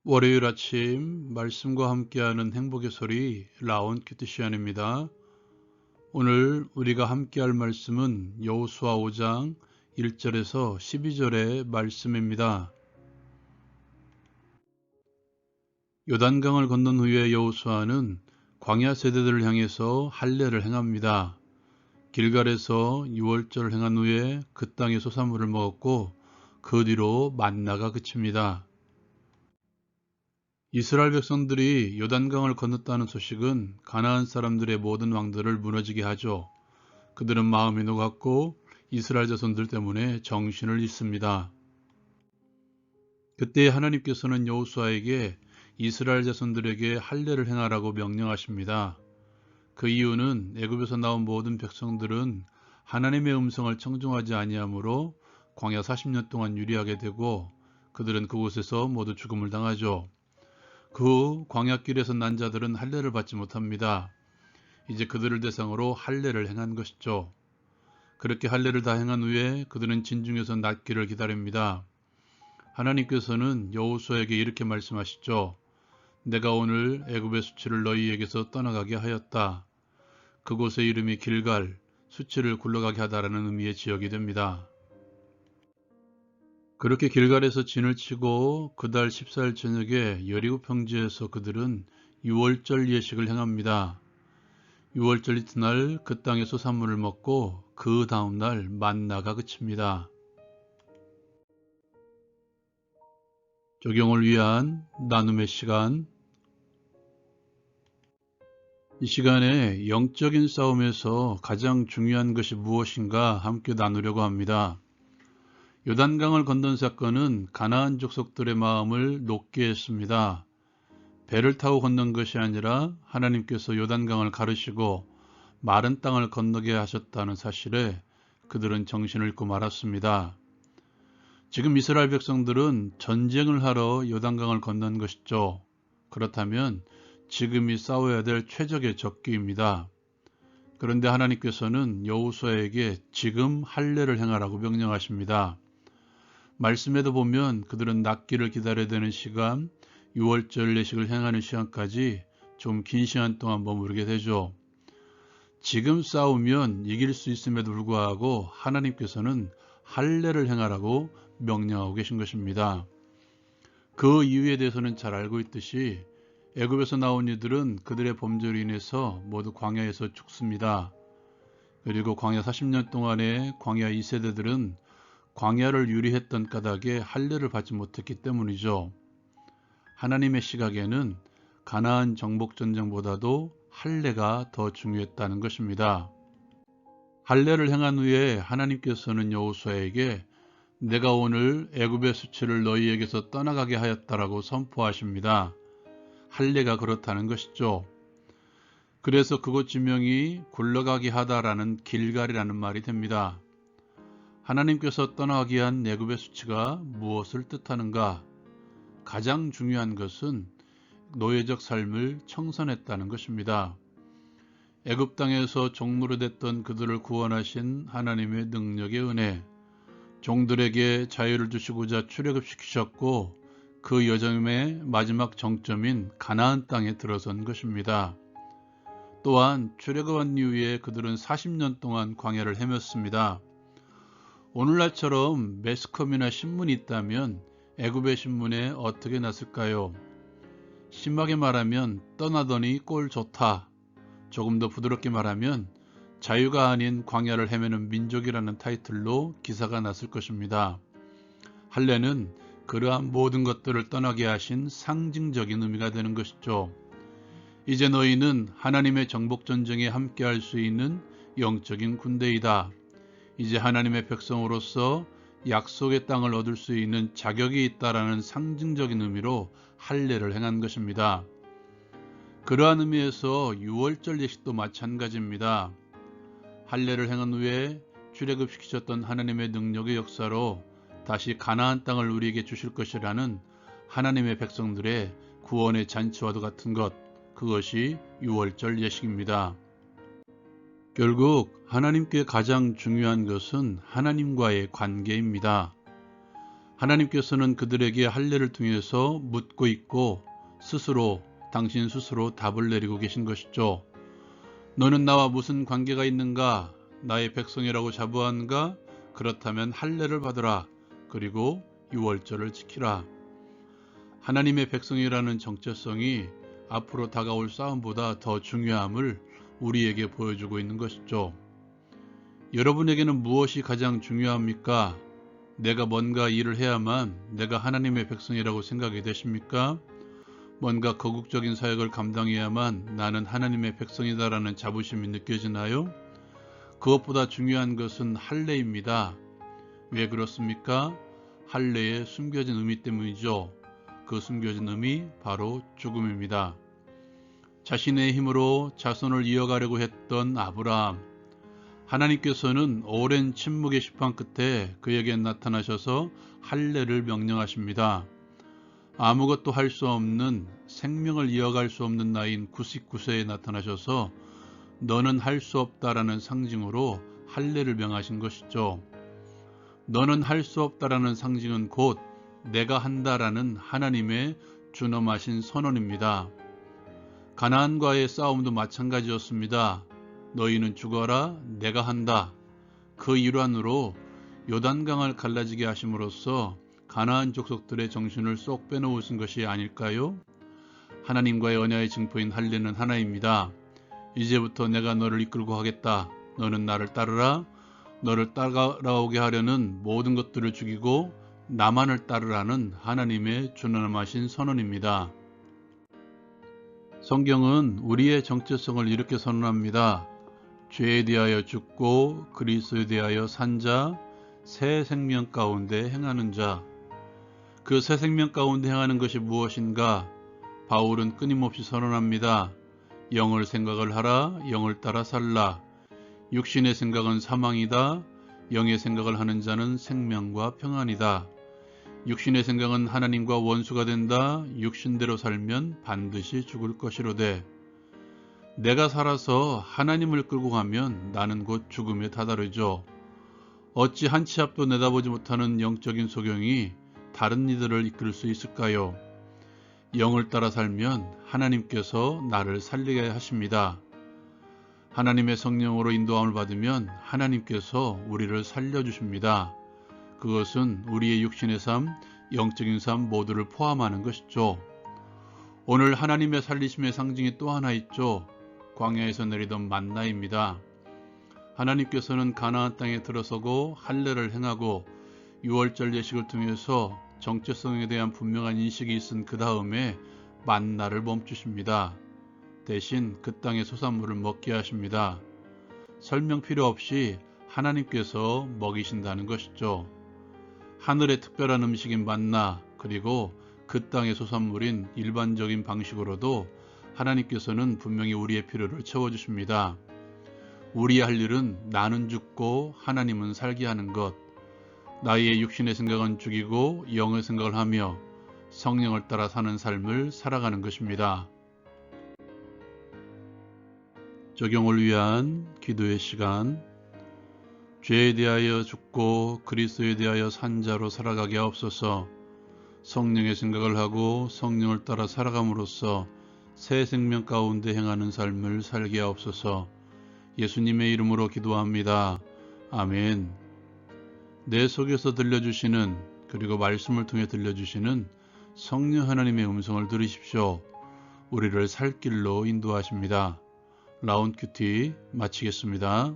월요일 아침 말씀과 함께하는 행복의 소리 라온 큐티시안입니다. 오늘 우리가 함께할 말씀은 여호수아 5장 1절에서 12절의 말씀입니다. 요단강을 건넌 후에 여호수아는 광야 세대들을 향해서 할례를 행합니다. 길갈에서 유월절을 행한 후에 그 땅의 소산물을 먹었고 그 뒤로 만나가 그칩니다. 이스라엘 백성들이 요단강을 건넜다는 소식은 가나안 사람들의 모든 왕들을 무너지게 하죠. 그들은 마음이 녹았고 이스라엘 자손들 때문에 정신을 잃습니다. 그때 하나님께서는 여호수아에게 이스라엘 자손들에게 할례를 행하라고 명령하십니다. 그 이유는 애굽에서 나온 모든 백성들은 하나님의 음성을 청종하지 아니하므로 광야 40년 동안 유리하게 되고 그들은 그곳에서 모두 죽음을 당하죠. 그 후 광야길에서 난 자들은 할례를 받지 못합니다. 이제 그들을 대상으로 할례를 행한 것이죠. 그렇게 할례를 다 행한 후에 그들은 진중에서 낫기를 기다립니다. 하나님께서는 여호수아에게 이렇게 말씀하시죠. 내가 오늘 애굽의 수치를 너희에게서 떠나가게 하였다. 그곳의 이름이 길갈, 수치를 굴러가게 하다라는 의미의 지역이 됩니다. 그렇게 길갈에서 진을 치고 그달 14일 저녁에 여리고 평지에서 그들은 유월절 예식을 행합니다. 유월절 이튿날 그 땅에서 산물을 먹고 그 다음날 만나가 그칩니다. 적용을 위한 나눔의 시간. 이 시간에 영적인 싸움에서 가장 중요한 것이 무엇인가 함께 나누려고 합니다. 요단강을 건넌 사건은 가나안 족속들의 마음을 녹게 했습니다. 배를 타고 건넌 것이 아니라 하나님께서 요단강을 가르시고 마른 땅을 건너게 하셨다는 사실에 그들은 정신을 잃고 말았습니다. 지금 이스라엘 백성들은 전쟁을 하러 요단강을 건넌 것이죠. 그렇다면 지금이 싸워야 될 최적의 적기입니다. 그런데 하나님께서는 여호수아에게 지금 할례를 행하라고 명령하십니다. 말씀에도 보면 그들은 낫기를 기다려야 되는 시간, 6월절 예식을 행하는 시간까지 좀 긴 시간 동안 머무르게 되죠. 지금 싸우면 이길 수 있음에도 불구하고 하나님께서는 할례를 행하라고 명령하고 계신 것입니다. 그 이유에 대해서는 잘 알고 있듯이 애굽에서 나온 이들은 그들의 범죄로 인해서 모두 광야에서 죽습니다. 그리고 광야 40년 동안의 광야 2세대들은 광야를 유리했던 까닭에 할례를 받지 못했기 때문이죠. 하나님의 시각에는 가나안 정복전쟁보다도 할례가 더 중요했다는 것입니다. 할례를 행한 후에 하나님께서는 여호수아에게 내가 오늘 애굽의 수치를 너희에게서 떠나가게 하였다라고 선포하십니다. 할례가 그렇다는 것이죠. 그래서 그곳 지명이 굴러가게 하다라는 길갈이라는 말이 됩니다. 하나님께서 떠나가게 한 애굽의 수치가 무엇을 뜻하는가? 가장 중요한 것은 노예적 삶을 청산했다는 것입니다. 애굽 땅에서 종노릇 했던 그들을 구원하신 하나님의 능력의 은혜, 종들에게 자유를 주시고자 출애굽시키셨고 그 여정의 마지막 정점인 가나안 땅에 들어선 것입니다. 또한 출애굽한 이후에 그들은 40년 동안 광야를 헤맸습니다. 오늘날처럼 매스컴이나 신문이 있다면 애굽의 신문에 어떻게 났을까요? 심하게 말하면 떠나더니 꼴 좋다. 조금 더 부드럽게 말하면 자유가 아닌 광야를 헤매는 민족이라는 타이틀로 기사가 났을 것입니다. 할례는 그러한 모든 것들을 떠나게 하신 상징적인 의미가 되는 것이죠. 이제 너희는 하나님의 정복전쟁에 함께할 수 있는 영적인 군대이다. 이제 하나님의 백성으로서 약속의 땅을 얻을 수 있는 자격이 있다라는 상징적인 의미로 할례를 행한 것입니다. 그러한 의미에서 유월절 예식도 마찬가지입니다. 할례를 행한 후에 출애굽시키셨던 하나님의 능력의 역사로 다시 가나안 땅을 우리에게 주실 것이라는 하나님의 백성들의 구원의 잔치와도 같은 것, 그것이 유월절 예식입니다. 결국 하나님께 가장 중요한 것은 하나님과의 관계입니다. 하나님께서는 그들에게 할례를 통해서 묻고 있고 당신 스스로 답을 내리고 계신 것이죠. 너는 나와 무슨 관계가 있는가? 나의 백성이라고 자부하는가? 그렇다면 할례를 받으라. 그리고 유월절을 지키라. 하나님의 백성이라는 정체성이 앞으로 다가올 싸움보다 더 중요함을 우리에게 보여주고 있는 것이죠. 여러분에게는 무엇이 가장 중요합니까? 내가 뭔가 일을 해야만 내가 하나님의 백성이라고 생각이 되십니까? 뭔가 거국적인 사역을 감당해야만 나는 하나님의 백성이다라는 자부심이 느껴지나요? 그것보다 중요한 것은 할례입니다. 왜 그렇습니까? 할례의 숨겨진 의미 때문이죠. 그 숨겨진 의미 바로 죽음입니다. 자신의 힘으로 자손을 이어가려고 했던 아브라함, 하나님께서는 오랜 침묵의 시판 끝에 그에게 나타나셔서 할례를 명령하십니다. 아무것도 할 수 없는, 생명을 이어갈 수 없는 나이인 99세에 나타나셔서 너는 할 수 없다라는 상징으로 할례를 명하신 것이죠. 너는 할 수 없다라는 상징은 곧 내가 한다라는 하나님의 준엄하신 선언입니다. 가나안과의 싸움도 마찬가지였습니다. 너희는 죽어라, 내가 한다. 그 일환으로 요단강을 갈라지게 하심으로써 가나안 족속들의 정신을 쏙 빼놓으신 것이 아닐까요? 하나님과의 언약의 증거인 할례는 하나입니다. 이제부터 내가 너를 이끌고 하겠다. 너는 나를 따르라. 너를 따라오게 하려는 모든 것들을 죽이고 나만을 따르라는 하나님의 준엄하신 선언입니다. 성경은 우리의 정체성을 이렇게 선언합니다. 죄에 대하여 죽고 그리스도에 대하여 산 자, 새 생명 가운데 행하는 자. 그 새 생명 가운데 행하는 것이 무엇인가? 바울은 끊임없이 선언합니다. 영을 생각을 하라, 영을 따라 살라. 육신의 생각은 사망이다. 영의 생각을 하는 자는 생명과 평안이다. 육신의 생각은 하나님과 원수가 된다. 육신대로 살면 반드시 죽을 것이로되 내가 살아서 하나님을 끌고 가면 나는 곧 죽음에 다다르죠. 어찌 한 치 앞도 내다보지 못하는 영적인 소경이 다른 이들을 이끌 수 있을까요? 영을 따라 살면 하나님께서 나를 살리게 하십니다. 하나님의 성령으로 인도함을 받으면 하나님께서 우리를 살려주십니다. 그것은 우리의 육신의 삶, 영적인 삶 모두를 포함하는 것이죠. 오늘 하나님의 살리심의 상징이 또 하나 있죠. 광야에서 내리던 만나입니다. 하나님께서는 가나안 땅에 들어서고 할례를 행하고 유월절 예식을 통해서 정체성에 대한 분명한 인식이 있은 그 다음에 만나를 멈추십니다. 대신 그 땅의 소산물을 먹게 하십니다. 설명 필요 없이 하나님께서 먹이신다는 것이죠. 하늘의 특별한 음식인 만나, 그리고 그 땅의 소산물인 일반적인 방식으로도 하나님께서는 분명히 우리의 필요를 채워주십니다. 우리의 할 일은 나는 죽고 하나님은 살게 하는 것, 나의 육신의 생각은 죽이고 영의 생각을 하며 성령을 따라 사는 삶을 살아가는 것입니다. 적용을 위한 기도의 시간. 죄에 대하여 죽고 그리스도에 대하여 산 자로 살아가게 하옵소서. 성령의 생각을 하고 성령을 따라 살아감으로써 새 생명 가운데 행하는 삶을 살게 하옵소서. 예수님의 이름으로 기도합니다. 아멘. 내 속에서 들려주시는, 그리고 말씀을 통해 들려주시는 성령 하나님의 음성을 들으십시오. 우리를 살 길로 인도하십니다. 라운드 큐티 마치겠습니다.